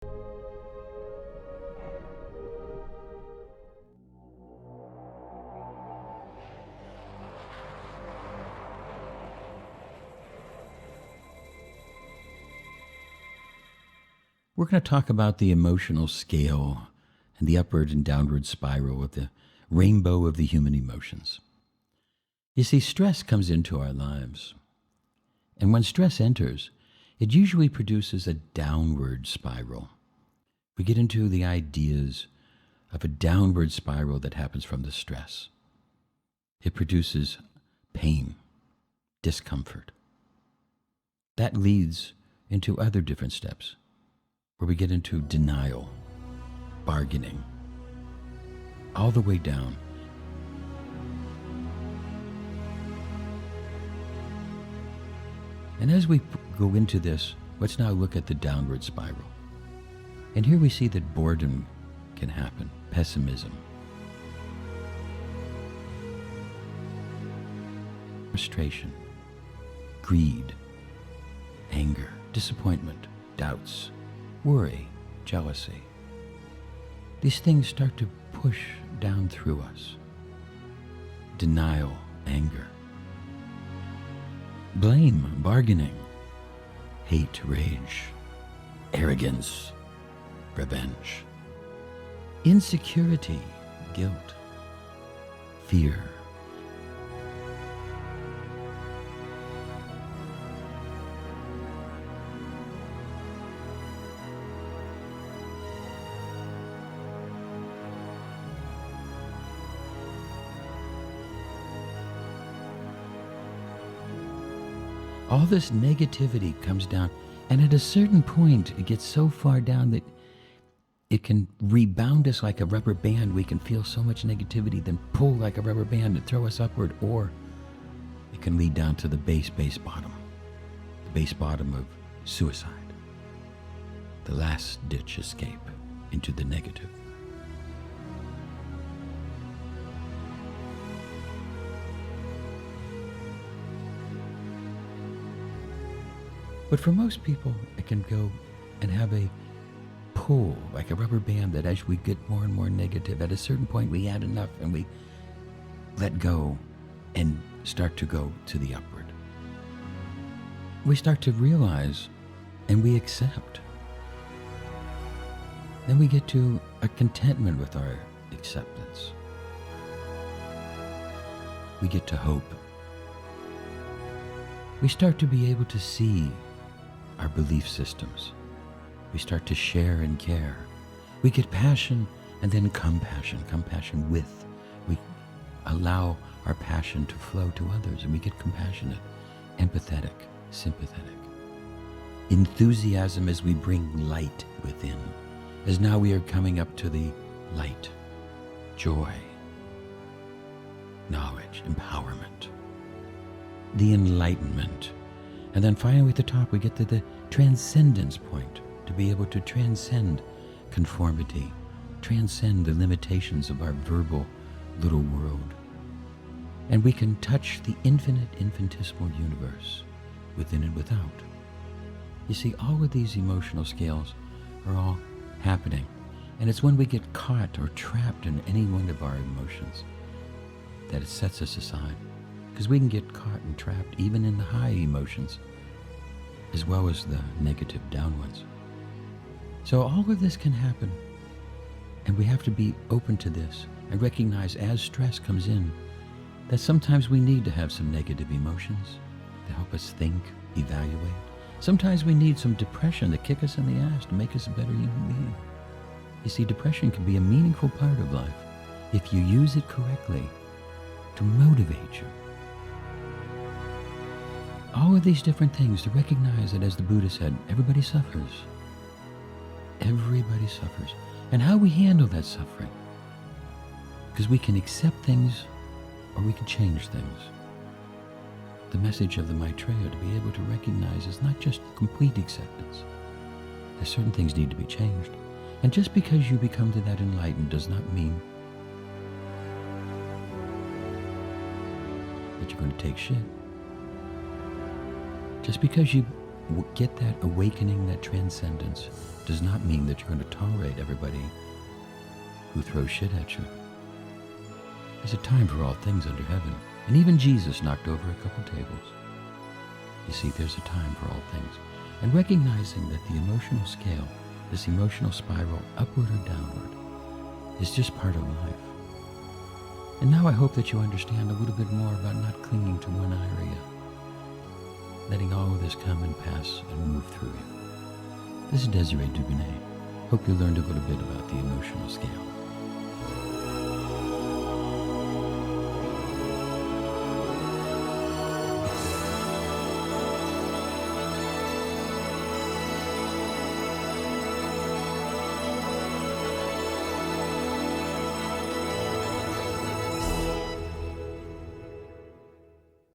We're going to talk about the emotional scale and the upward and downward spiral of the rainbow of the human emotions. You see, stress comes into our lives. And when stress enters, it usually produces a downward spiral. We get into the ideas of a downward spiral that happens from the stress. It produces pain, discomfort. That leads into other different steps, where we get into denial, bargaining, all the way down. And as we go into this, let's now look at the downward spiral. And here we see that boredom can happen, pessimism, frustration, greed, anger, disappointment, doubts, worry, jealousy. These things start to push down through us. Denial, anger, blame, bargaining, hate, rage, arrogance, revenge, insecurity, guilt, fear. All this negativity comes down, and at a certain point, it gets so far down that it can rebound us like a rubber band. We can feel so much negativity, then pull like a rubber band and throw us upward, or it can lead down to the base bottom, the base bottom of suicide, the last ditch escape into the negative. But for most people, it can go and have a pull, like a rubber band, that as we get more and more negative, at a certain point we add enough and we let go and start to go to the upward. We start to realize and we accept. Then we get to a contentment with our acceptance. We get to hope. We start to be able to see our belief systems. We start to share and care. We get passion and then compassion with. We allow our passion to flow to others, and we get compassionate, empathetic, sympathetic. Enthusiasm as we bring light within, as now we are coming up to the light, joy, knowledge, empowerment, the enlightenment. And then finally at the top, we get to the transcendence point, to be able to transcend conformity, transcend the limitations of our verbal little world. And we can touch the infinite, infinitesimal universe, within and without. You see, all of these emotional scales are all happening. And it's when we get caught or trapped in any one of our emotions that it sets us aside. Because we can get caught and trapped even in the high emotions, as well as the negative down ones. So all of this can happen, and we have to be open to this and recognize as stress comes in that sometimes we need to have some negative emotions to help us think, evaluate. Sometimes we need some depression to kick us in the ass to make us a better human being. You see, depression can be a meaningful part of life if you use it correctly to motivate you. All of these different things to recognize that, as the Buddha said, everybody suffers. Everybody suffers. And how we handle that suffering. Because we can accept things or we can change things. The message of the Maitreya to be able to recognize is not just complete acceptance. There's certain things need to be changed. And just because you become to that enlightened does not mean that you're going to take shit. Just because you get that awakening, that transcendence, does not mean that you're going to tolerate everybody who throws shit at you. There's a time for all things under heaven. And even Jesus knocked over a couple tables. You see, there's a time for all things. And recognizing that the emotional scale, this emotional spiral, upward or downward, is just part of life. And now I hope that you understand a little bit more about not clinging to one area, letting all of this come and pass and move through you. This is Desiree Dubonnet. Hope you learned a little bit about the emotional scale.